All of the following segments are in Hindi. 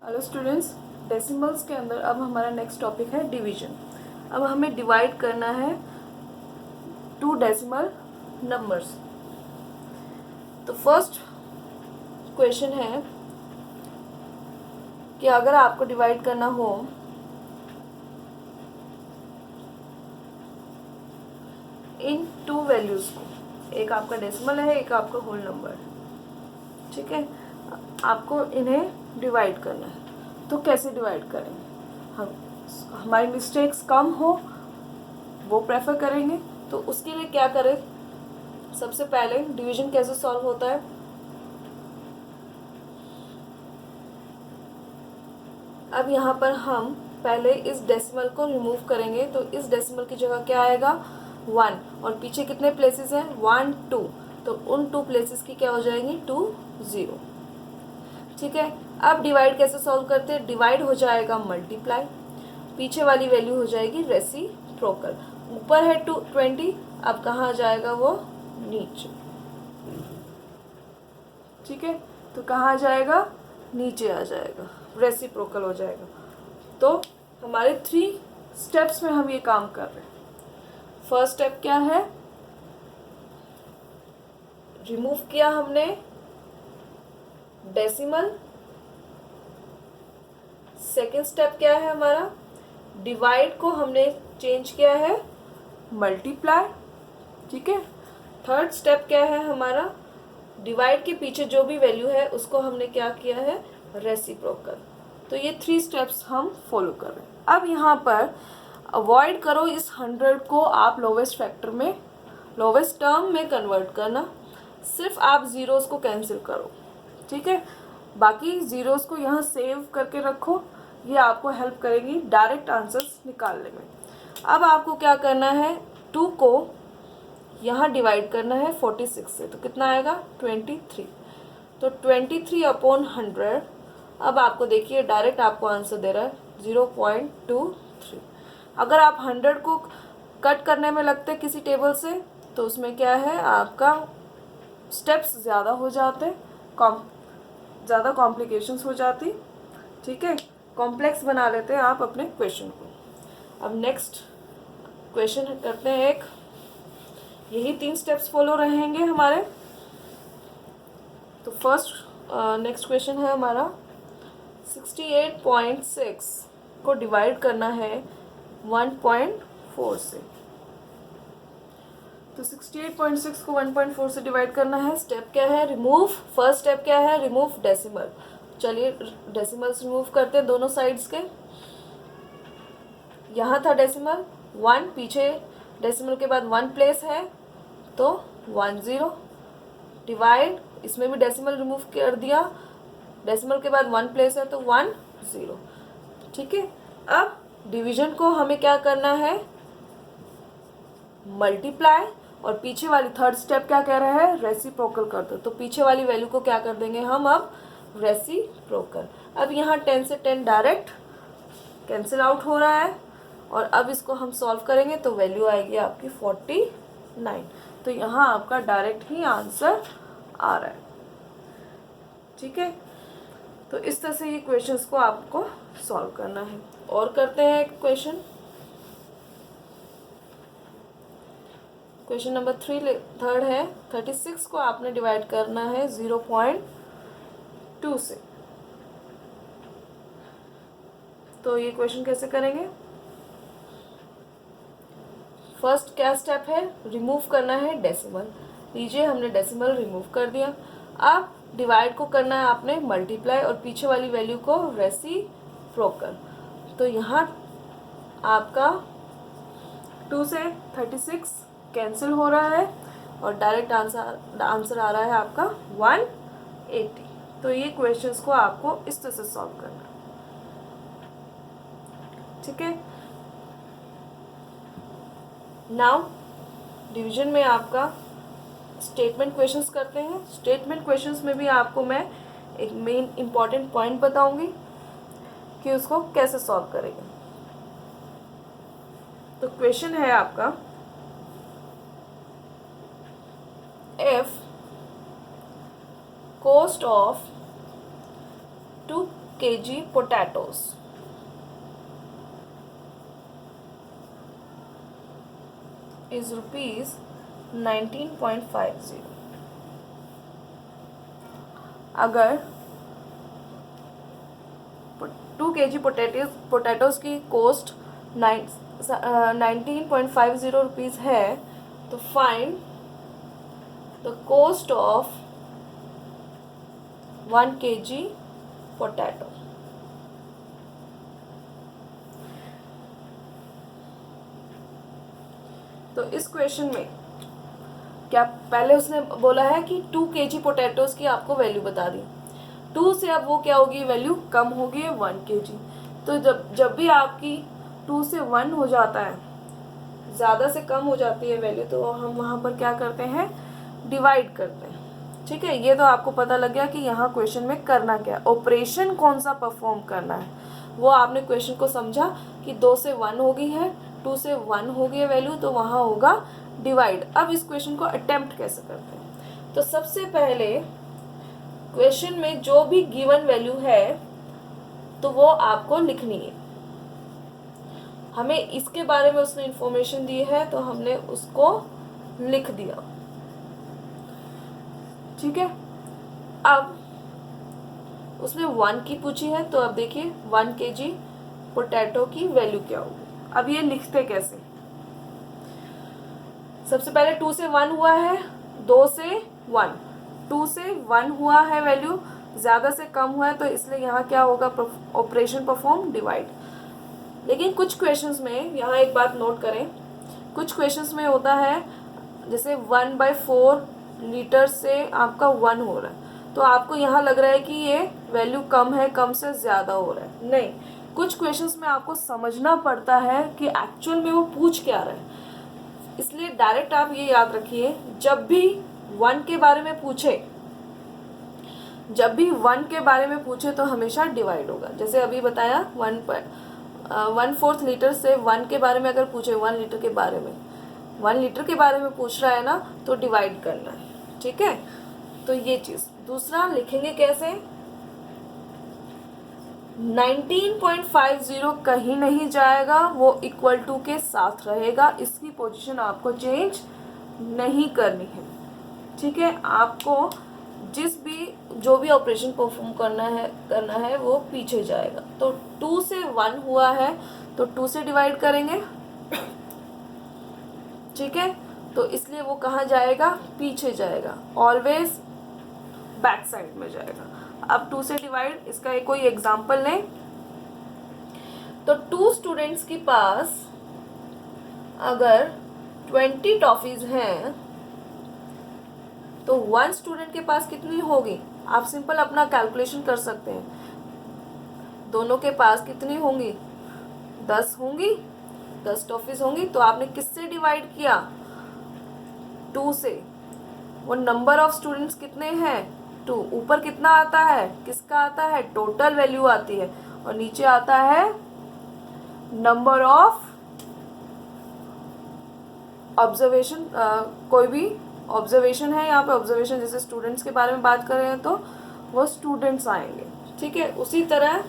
हेलो स्टूडेंट्स, डेसिमल्स के अंदर अब हमारा नेक्स्ट टॉपिक है डिवीजन। अब हमें डिवाइड करना है टू डेसिमल नंबर्स। तो फर्स्ट क्वेश्चन है कि अगर आपको डिवाइड करना हो इन टू वैल्यूज़ को, एक आपका डेसिमल है, एक आपका होल नंबर है, ठीक है। आपको इन्हें डिवाइड करना है, तो कैसे डिवाइड करेंगे? हम हमारी मिस्टेक्स कम हो वो प्रेफर करेंगे। तो उसके लिए क्या करें? सबसे पहले डिवीजन कैसे सॉल्व होता है? अब यहाँ पर हम पहले इस डेसिमल को रिमूव करेंगे, तो इस डेसिमल की जगह क्या आएगा? 1, और पीछे कितने प्लेसेस हैं? 1 2, तो उन 2 प्लेसेस की क्या हो जाएंगी? 2 0, ठीक है। अब डिवाइड कैसे सॉल्व करते हैं? डिवाइड हो जाएगा मल्टीप्लाई, पीछे वाली वैल्यू हो जाएगी रेसिप्रोकल। ऊपर है 20, अब कहाँ आ जाएगा वो? नीचे, ठीक है। तो कहाँ आ जाएगा? नीचे आ जाएगा, रेसिप्रोकल हो जाएगा। तो हमारे 3 स्टेप्स में हम ये काम कर रहे हैं। फर्स्ट स्टेप क्या है? रिमूव किया हमने डेसिमल। सेकेंड स्टेप क्या है हमारा? डिवाइड को हमने चेंज किया है मल्टीप्लाई, ठीक है। थर्ड स्टेप क्या है हमारा? डिवाइड के पीछे जो भी वैल्यू है उसको हमने क्या किया है? रेसिप्रोकल। तो ये 3 स्टेप्स हम फॉलो कर रहे हैं। अब यहाँ पर अवॉइड करो इस 100 को आप लोवेस्ट फैक्टर में, लोवेस्ट टर्म में कन्वर्ट करना। सिर्फ आप ज़ीरोज़ को कैंसिल करो, ठीक है। बाकी ज़ीरोज़ को यहाँ सेव करके रखो, ये आपको हेल्प करेगी डायरेक्ट आंसर्स निकालने में। अब आपको क्या करना है? 2 को यहाँ डिवाइड करना है 46 से, तो कितना आएगा? 23। तो 23/100। अब आपको देखिए डायरेक्ट आपको आंसर दे रहा है 0.23। अगर आप 100 को कट करने में लगते किसी टेबल से, तो उसमें क्या है, आपका स्टेप्स ज़्यादा हो जाते, ज़्यादा कॉम्प्लिकेशंस हो जाती, ठीक है। कॉम्प्लेक्स बना लेते हैं आप अपने क्वेश्चन को। अब नेक्स्ट क्वेश्चन करते हैं एक, यही 3 स्टेप्स फॉलो रहेंगे हमारे। तो फर्स्ट नेक्स्ट क्वेश्चन है हमारा 68.6 को डिवाइड करना है 1.4 से। तो 68.6 को 1.4 से डिवाइड करना है। स्टेप क्या है? रिमूव। फर्स्ट स्टेप क्या है? Remove decimal. चलिए डेसिमल्स रिमूव करते हैं दोनों साइड्स के। यहाँ था डेसिमल 1, पीछे डेसिमल के बाद 1 प्लेस है तो 1 0। डिवाइड, इसमें भी डेसिमल रिमूव कर दिया, डेसिमल के बाद 1 प्लेस है तो 1 0, ठीक है। अब डिवीजन को हमें क्या करना है? मल्टीप्लाई, और पीछे वाली थर्ड स्टेप क्या कह रहा है? रेसिप्रोकल कर दो। तो पीछे वाली वैल्यू को क्या कर देंगे हम? अब रेसिप्रोकल। अब यहाँ 10 से 10 डायरेक्ट कैंसिल आउट हो रहा है, और अब इसको हम सॉल्व करेंगे तो वैल्यू आएगी आपकी 49। तो यहाँ आपका डायरेक्ट ही आंसर आ रहा है, ठीक है। तो इस तरह से ये क्वेश्चंस को आपको सॉल्व करना है। और करते हैं एक क्वेश्चन, क्वेश्चन नंबर 3 है 36 को आपने डिवाइड करना है 0.2 से। तो ये क्वेश्चन कैसे करेंगे? फर्स्ट क्या स्टेप है? रिमूव करना है डेसिमल। लीजिए हमने डेसिमल रिमूव कर दिया। अब डिवाइड को करना है आपने मल्टीप्लाई, और पीछे वाली वैल्यू को रेसिप्रोकल। तो यहाँ आपका 2 से 36 कैंसिल हो रहा है, और डायरेक्ट आंसर आ रहा है आपका 180। तो ये क्वेश्चंस को आपको इस तरह से सॉल्व करना है, ठीक है। नाउ डिवीजन में आपका स्टेटमेंट क्वेश्चंस करते हैं। स्टेटमेंट क्वेश्चंस में भी आपको मैं एक मेन इम्पॉर्टेंट पॉइंट बताऊंगी कि उसको कैसे सॉल्व करेंगे। तो क्वेश्चन है आपका, F cost of 2 kg potatoes is rupees 19.50. अगर 2 kg पोटैटोज़ की कॉस्ट 19.50 रुपीज़ है, तो find the cost of 1 kg potato. तो इस क्वेश्चन में क्या पहले उसने बोला है कि 2 kg पोटैटोज़ की आपको वैल्यू बता दी, 2 से अब वो क्या होगी, वैल्यू कम होगी 1 kg। तो जब भी आपकी 2 से 1 हो जाता है, ज़्यादा से कम हो जाती है वैल्यू, तो हम वहाँ पर क्या करते हैं, डिवाइड करते हैं। ठीक है, ये तो आपको पता लग गया कि यहाँ क्वेश्चन में करना क्या है, ऑपरेशन कौन सा परफॉर्म करना है, वो आपने क्वेश्चन को समझा कि 2 से 1 हो गई है, 2 से 1 हो गई है वैल्यू, तो वहाँ होगा डिवाइड। अब इस क्वेश्चन को अटेम्प्ट कैसे करते हैं, तो सबसे पहले क्वेश्चन में जो भी गिवन वैल्यू है तो वो आपको लिखनी है। हमें इसके बारे में उसने इंफॉर्मेशन दी है तो हमने उसको लिख दिया। ठीक है, अब उसने 1 की पूछी है, तो अब देखिए 1 kg पोटैटो की वैल्यू क्या होगी। अब ये लिखते कैसे, सबसे पहले 2 से 1 हुआ है, 2 से 1, 2 से 1 हुआ है वैल्यू, ज़्यादा से कम हुआ है, तो इसलिए यहाँ क्या होगा, ऑपरेशन परफॉर्म डिवाइड। लेकिन कुछ क्वेश्चंस में, यहाँ एक बात नोट करें, कुछ क्वेश्चंस में होता है जैसे 1/4 लीटर से आपका 1 हो रहा है, तो आपको यहाँ लग रहा है कि ये वैल्यू कम है, कम से ज़्यादा हो रहा है। नहीं, कुछ क्वेश्चंस में आपको समझना पड़ता है कि एक्चुअल में वो पूछ क्या रहा है। इसलिए डायरेक्ट आप ये याद रखिए, जब भी 1 के बारे में पूछे, जब भी 1 के बारे में पूछे तो हमेशा डिवाइड होगा। जैसे अभी बताया 1/4 लीटर से 1 के बारे में अगर पूछे, 1 लीटर के बारे में, 1 लीटर के बारे में पूछ रहा है ना, तो डिवाइड करना है। ठीक है, तो ये चीज़। दूसरा लिखेंगे कैसे, 19.50 कहीं नहीं जाएगा, वो इक्वल टू के साथ रहेगा, इसकी पोजीशन आपको चेंज नहीं करनी है। ठीक है, आपको जो भी ऑपरेशन परफॉर्म करना है वो पीछे जाएगा। तो 2 से 1 हुआ है तो 2 से डिवाइड करेंगे। ठीक है, तो इसलिए वो कहाँ जाएगा, पीछे जाएगा, ऑलवेज बैक साइड में जाएगा। अब 2 से डिवाइड, इसका एक कोई एग्जांपल लें, तो 2 स्टूडेंट्स के पास अगर 20 टॉफीज हैं तो 1 स्टूडेंट के पास कितनी होगी, आप सिंपल अपना कैलकुलेशन कर सकते हैं। दोनों के पास कितनी होंगी, 10 होंगी, 10 टॉफीज होंगी। तो आपने किससे डिवाइड किया, 2 से। वो नंबर ऑफ स्टूडेंट्स कितने हैं, 2। ऊपर कितना आता है, किसका आता है, टोटल वैल्यू आती है, और नीचे आता है नंबर ऑफ ऑब्जर्वेशन। कोई भी ऑब्जर्वेशन है यहाँ पे, ऑब्जर्वेशन जैसे स्टूडेंट्स के बारे में बात कर रहे हैं तो वो स्टूडेंट्स आएंगे। ठीक है, उसी तरह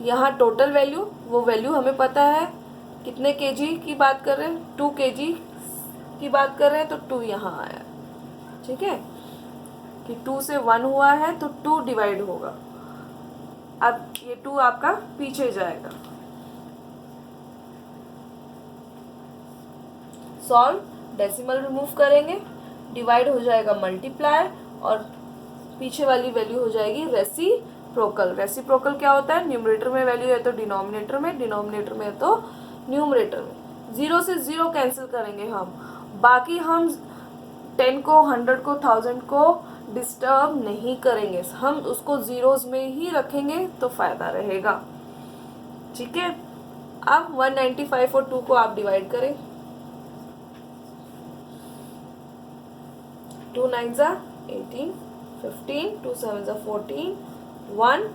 यहाँ टोटल वैल्यू, वो वैल्यू हमें पता है, कितने केजी की बात कर रहे हैं, 2 kg की बात कर रहे हैं, तो 2 यहाँ आया। ठीक है, कि 2 से 1 हुआ है तो 2 डिवाइड होगा। अब ये 2 आपका पीछे जाएगा। सॉल्व, डेसिमल रिमूव करेंगे, डिवाइड हो जाएगा मल्टीप्लाई, और पीछे वाली वैल्यू हो जाएगी रेसिप्रोकल। रेसिप्रोकल क्या होता है, न्यूमरेटर में वैल्यू है तो डिनोमिनेटर में, डिनोमिनेटर में है तो न्यूमरेटर में। 0 से 0 कैंसिल करेंगे हम, बाकी हम 10 को, 100 को, 1000 को डिस्टर्ब नहीं करेंगे, हम उसको जीरोस में ही रखेंगे तो फायदा रहेगा। ठीक है, अब 195 और 2 को आप डिवाइड करें, 2 9s 18, 15, 2 7s 14, 1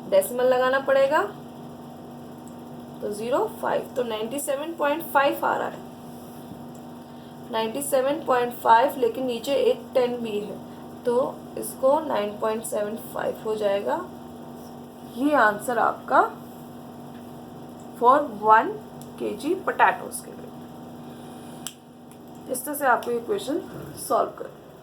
डेसिमल लगाना पड़ेगा तो 0 5, तो 97.5 आ रहा है, 97.5, लेकिन नीचे एक 10 भी है तो इसको 9.75 हो जाएगा। ये आंसर आपका फॉर 1 kg पोटैटोज के लिए। इस तरह से आपको ये क्वेश्चन सॉल्व कर